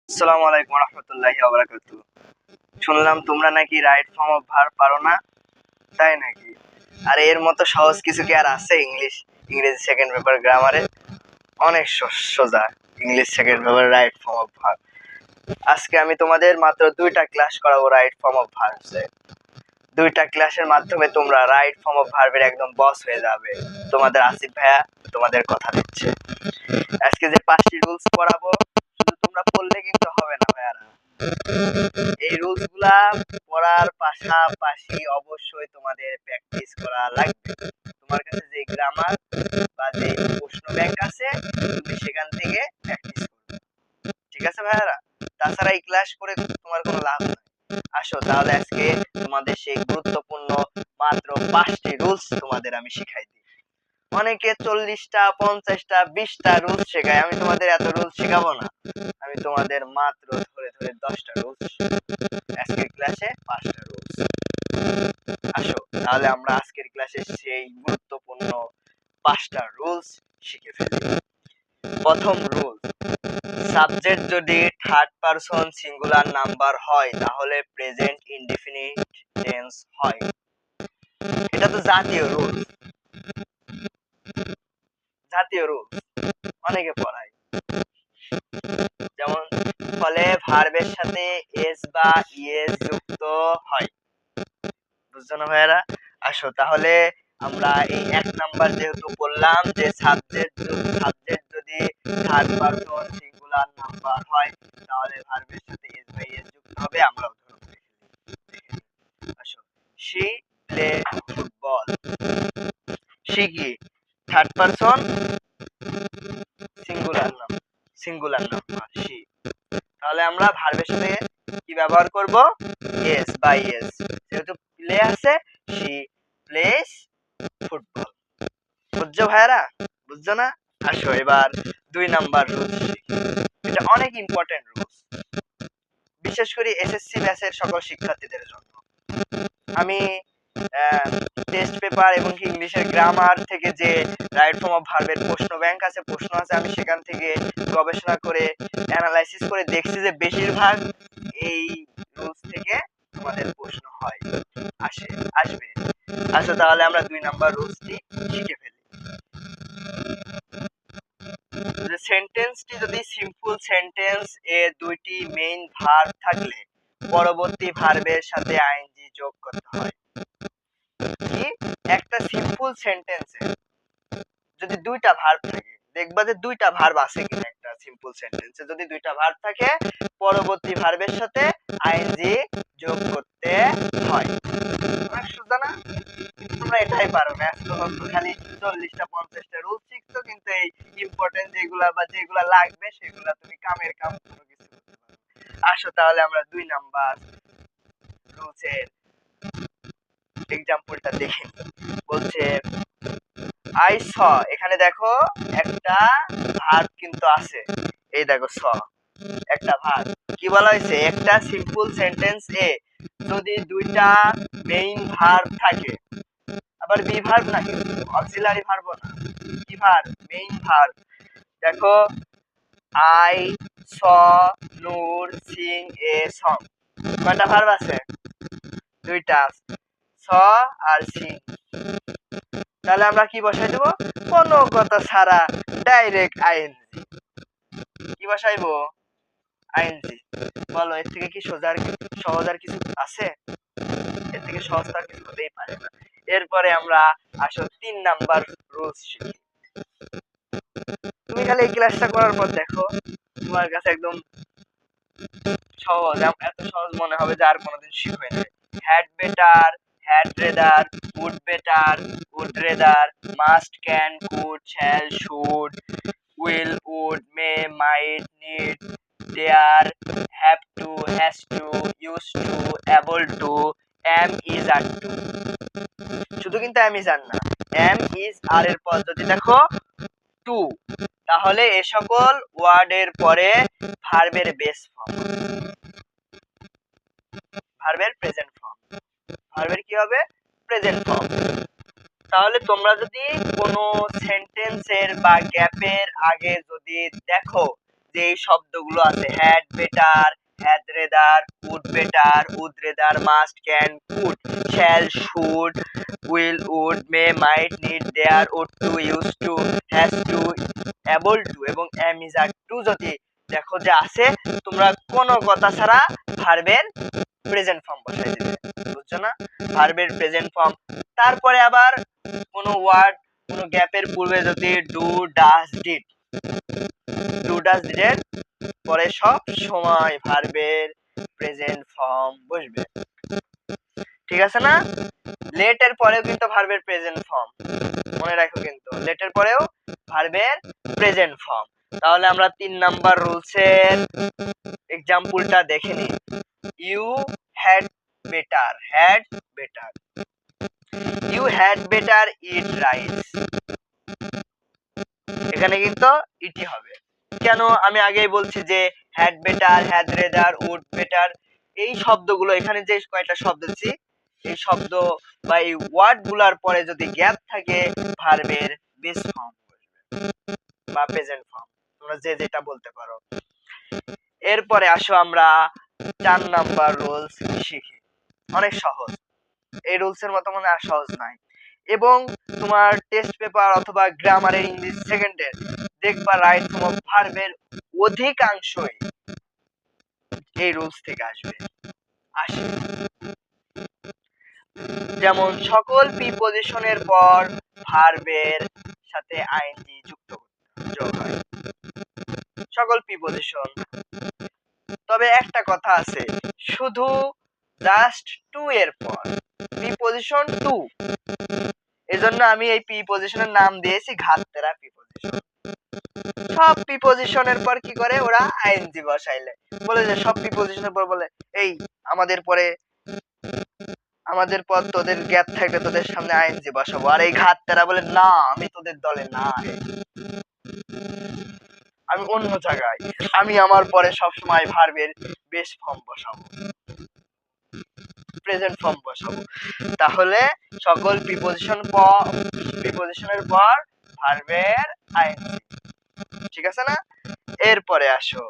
আসসালামু আলাইকুম রহমতুল্লাহি ওয়া বারাকাতুহু। শুনলাম তোমরা নাকি রাইট ফর্ম অফ ভার্ব পারো না, তাই নাকি? আর এর মতো সহজ কিছু কি আর আছে ইংরেজি সেকেন্ড পেপার গ্রামারে? অনেক সোজা English second paper right form of verb. আজকে আমি তোমাদের মাত্র 2টা ক্লাস করাবো রাইট ফর্ম অফ ভার্বসে। 2টা ক্লাসের মাধ্যমে তোমরা রাইট ফর্ম অফ ভার্বের একদম বস হয়ে যাবে। তোমাদের আসিফ ভাইয়া তোমাদের কথা দিচ্ছে। আজকে যে 5টি রুলস পড়াবো, শুধু তোমরা পড়লে কিন্তু হবে না ভাইয়ারা। এই রুলস গুলা পড়ার পাশাপাশি অবশ্যই তোমাদের প্র্যাকটিস করা লাগবে। তোমার কাছে যে গ্রামার বা যে প্রশ্ন ব্যাংক আছে, তুমি সেখান থেকে প্র্যাকটিস করবে। ঠিক আছে ভাইয়ারা? তাছাড়া এই ক্লাস করে তোমার কোনো লাভ নাই। আসো তাহলে আজকে তোমাদের সেই গুরুত্বপূর্ণ মাত্র 5টি রুলস তোমাদের আমি শিখাই দিই। অনেকে 40টা 50টা 20টা রুলস শেখায়, আমি তোমাদের এত রুলস শেখাবো না। আমি তোমাদের মাত্র ধরে ধরে 10টা রুলস, আজকের ক্লাসে 5টা রুলস। আসো তাহলে আমরা আজকের ক্লাসে সেই গুরুত্বপূর্ণ 5টা রুলস শিখে ফেলি। প্রথম রুল, সাবজেক্ট যদি থার্ড পারসন সিঙ্গুলার নাম্বার হয় তাহলে প্রেজেন্ট ইনডিফিনিট টেন্স হয়। এটা তো জাতীয় রুল, অনেকে পড়ায়। যেমন ফলে ভার্বের সাথে এস বা ইএস যুক্ত হয়। বুঝছো না ভাইয়ারা? আসো তাহলে আমরা এই 1 নাম্বার যেহেতু বললাম যে সাবজেক্ট যদি থার্ড পারসন সিঙ্গুলার নাম্বার হয় তাহলে ভার্বের সাথে এস বা ইএস যুক্ত হবে। আমরা উদাহরণ দেখি। আসো, she play ফুটবল। she কি third person singular number she। তাহলে আমরা ভার্বের সাথে কি ব্যবহার করব? এস বা ইএস। যেহেতু প্লে আছে, she plays ফুটবল। বুঝছো ভাইয়ারা? বুঝছো না? আসো এবার 2 নাম্বার রুলস শিখি। এটা অনেক ইম্পর্টেন্ট রুলস, বিশেষ করে এসএসসি ব্যাচের সকল শিক্ষার্থীদের জন্য। আমি টেস্ট পেপার এবং ইংলিশের গ্রামার থেকে যে রাইট ফর্ম অফ ভার্বের প্রশ্ন ব্যাংক আছে, আমি সেখান থেকে গবেষণা করে অ্যানালাইসিস করে দেখছি যে বেশিরভাগ এই রুলস থেকে আমাদের প্রশ্ন হয়, আসবে। আচ্ছা তাহলে আমরা 2 নাম্বার রুলসটি শিখে ফেলি। যে সেন্টেন্সটি যদি সিম্পল সেন্টেন্স এ 2টি মেইন ভার্ব থাকলে পরবর্তী ভার্বের সাথে আইএনজি যোগ করতে হয়। কি একটা সিম্পল সেন্টেন্সে যদি 2টা ভার্ব থাকে, দেখবা যে 2টা ভার্ব আছে কিনা। একটা সিম্পল সেন্টেন্সে যদি 2টা ভার্ব থাকে, পরবর্তী ভার্বের সাথে আইএনজি যোগ করতে হয়। সোজা না? তোমরা এটাই পারো না, তখন তো খালি 40টা 50টা রুল শিখছো, কিন্তু এই ইম্পর্টেন্ট যেগুলা বা যেগুলা লাগবে সেগুলা তুমি কামের কাম কোনো কিছু করতে পারো। আসো তাহলে আমরা 2 নাম্বার রুলসের এক্সাম্পলটা দেখি। বলছে আই স, এখানে দেখো একটা ভার্ব কিন্তু আছে। এই দেখো স একটা ভার্ব। কি বলা হয়েছে? একটা সিম্পল সেন্টেন্স এ যদি 2টা মেইন ভার্ব থাকে, আবার বি ভার্ব না কিন্তু অক্সিলারি ভার্ব না, কি ভার্ব? Main verb. দেখো I saw Noor Singh a song, কয়টা ভার্ব আছে? 2টা, স আর সিং। তাহলে আমরা কি বসাই দেব? কোনো কথা ছাড়া ডাইরেক্ট আইএনজি। কি বসাইবো? আইএনজি। বলো এর থেকে কি সহজ আর কিছু আছে? এর থেকে সহজ আর কিছু হতেই পারে না। এরপরে আমরা আসো 3 নাম্বার রুলস শিখি। তুমি খালি এই ক্লাসটা করার পর দেখো তোমার কাছে একদম সহজ, এত সহজ মনে হবে যে আর কোনোদিন শিখবে না। Had better, had rather, would better, would rather, must, can, could, shall, should, will, would, may, might, need, dare, have to, has to, used to, able to, am, is, are to। শুধু কিন্তু am is are না, am is are এর পর যদি দেখো to, তাহলে এ সকল ওয়ার্ডের পরে ভার্বের বেস ফর্ম, ভার্বের প্রেজেন্ট ফর্ম। ভার্বের কি হবে? Present form. তাহলে তোমরা যদি কোনো সেন্টেন্সের বা গ্যাপের আগে যদি দেখো যে এই শব্দগুলো আছে had better, had rather, would better, would rather, must, can, could, shall, should, will, would, may, might, need, dare, ought to, used to, has to, able to এবং এম ইজ আর টু যদি দেখো যে আছে, তোমরা কোনো কথা ছাড়া ভার্বের প্রেজেন্ট ফর্ম বসাই দিবে। বুঝছো না? ভার্বের প্রেজেন্ট ফর্ম। তারপরে আবার কোনো ওয়ার্ড কোনো গ্যাপের পূর্বে যদি do, does, did, do, does, did পরে সব সময় ভার্বের প্রেজেন্ট ফর্ম বসবে। ঠিক আছে না? লেটের পরেও কিন্তু ভার্বের প্রেজেন্ট ফর্ম, মনে রাখো কিন্তু লেটের পরেও ভার্বের প্রেজেন্ট ফর্ম। তাহলে আমরা 3 নাম্বার রুলসের এক্সাম্পলটা দেখে নিই। You had better, had better, you had better eat rice, এখানে কিন্তু ইটি হবে। কেন? আমি আগেই বলছি যে had better, had rather, would better এই শব্দগুলো, এখানে যে কয়টা শব্দ দিচ্ছি এই শব্দ বা এই ওয়ার্ড গুলার পরে যদি গ্যাপ থাকে ভার্বের বেস ফর্ম বা প্রেজেন্ট ফর্ম, তোমরা যে যেটা বলতে পারো। এরপরে আসো আমরা 4 নাম্বার রুলস শিখি। অনেক সহজ, এই রুলস এর মতো মনে আর সহজ নাই। এবং তোমার টেস্ট পেপার অথবা গ্রামারের ইংলিশ সেকেন্ডের দেখবা রাইট ফর্ম অফ ভার্বের অধিকাংশই এই রুলস থেকে আসবে। যেমন সকল প্রিপজিশনের পর ভার্বের সাথে আইএনজি যুক্ত যোগ হয়, সকল প্রিপজিশন। তবে একটা কথা আছে, শুধু জাস্ট টু এর পর প্রিপজিশন টু, এজন্য আমি এই প্রিপজিশনের নাম দিয়েছি ঘাততেরা প্রিপজিশন। সব প্রিপজিশনের পর কি করে ওরা আইএনজি বসাইলে বলে যে সব প্রিপজিশনের পর বলে এই আমাদের পর তোদের গ্যাপ থাকে, তোদের সামনে আইএনজি বসাবো। আর এই ঘাততেরা বলে না আমি তোদের দলে নাই, আমি অন্য জায়গায়, আমি আমার পরে সবসময় ভার্বের বেস ফর্ম বসাবো, প্রেজেন্ট ফর্ম বসাবো। তাহলে সকল প্রিপজিশনের পর ভার্বের আইএনজি। ঠিক আছে না? এরপরে আসো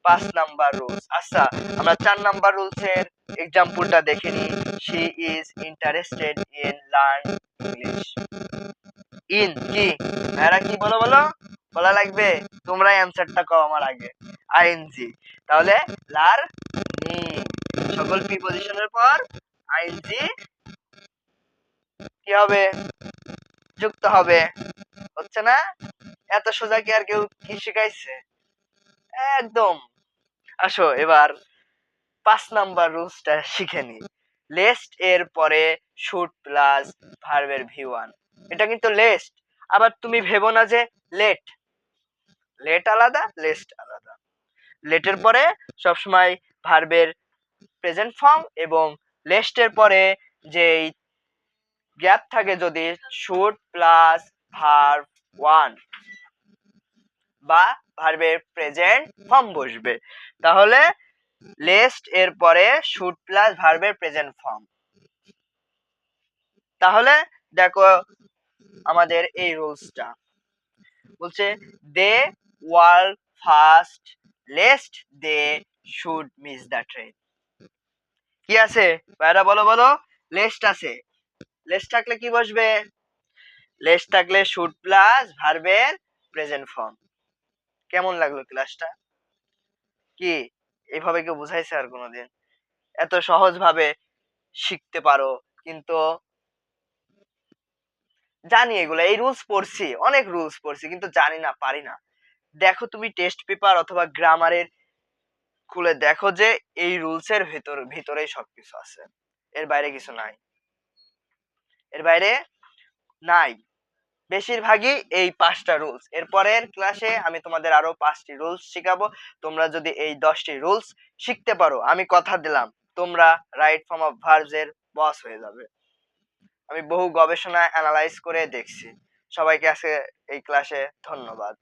5 নাম্বার রুলস। আচ্ছা আমরা 4 নাম্বার রুলস এর एग्जांपलটা দেখে নি। She is interested in learn English. In কি এরা কি বলো বলো বলা লাগবে, তোমরা অ্যানসারটা কও আমার আগে। আইএনজি, তাহলে লার্নিং সকল প্রিপজিশনের পর আইএনজি কি হবে যুক্ত হবে। হচ্ছে না? এত সোজা কি আর কেউ কি শিখাইছে? একদম। আসো এবার 5 নাম্বার রুলসটা শিখে নি। লেস্ট এর পরে শুড প্লাস ভার্বের ভি1, এটা কিন্তু লেস্ট। আবার তুমি ভেবো না যে লেট, লেট আলাদা লেস্ট আলাদা। লেটের পরে সবসময় ভার্বের প্রেজেন্ট ফর্ম এবং লেস্টের পরে যেই গ্যাপ থাকে যদি শুড প্লাস ভার্ব 1 বা ভার্বের প্রেজেন্ট ফর্ম বসবে। তাহলে লেস্ট এর পরে শুড প্লাস ভার্বের প্রেজেন্ট ফর্ম। তাহলে দেখো আমাদের এই রুলসটা বলছে they work fast lest they should miss the train. কি আছে ভাইরা বলো বলো? লেস্ট আছে, লেস্ট থাকলে কি বসবে? লেস্ট থাকলে শুড প্লাস ভার্বের প্রেজেন্ট ফর্ম। কেমন লাগলো ক্লাসটা? কি এইভাবে কেউ বুঝাইছে আর কোনোদিন? এত সহজ ভাবে শিখতে পারো, কিন্তু জানি এগুলো, এই রুলস পড়ছি, অনেক রুলস পড়ছি, কিন্তু জানি না, পারি না। দেখো তুমি টেস্ট পেপার অথবা গ্রামারের খুলে দেখো যে এই রুলসের ভিতরেই সবকিছু আছে, এর বাইরে কিছু নাই, এর বাইরে নাই। বেশিরভাগই এই 5টা রুলস। এরপরের ক্লাসে আমি তোমাদের আরো 5টি রুলস শিখাবো। তোমরা যদি এই 10টি রুলস শিখতে পারো, আমি কথা দিলাম তোমরা রাইট ফর্ম অফ ভার্বস এর বস হয়ে যাবে। আমি বহু গবেষণা অ্যানালাইজ করে দেখছি। সবাইকে আজকে এই ক্লাসে ধন্যবাদ।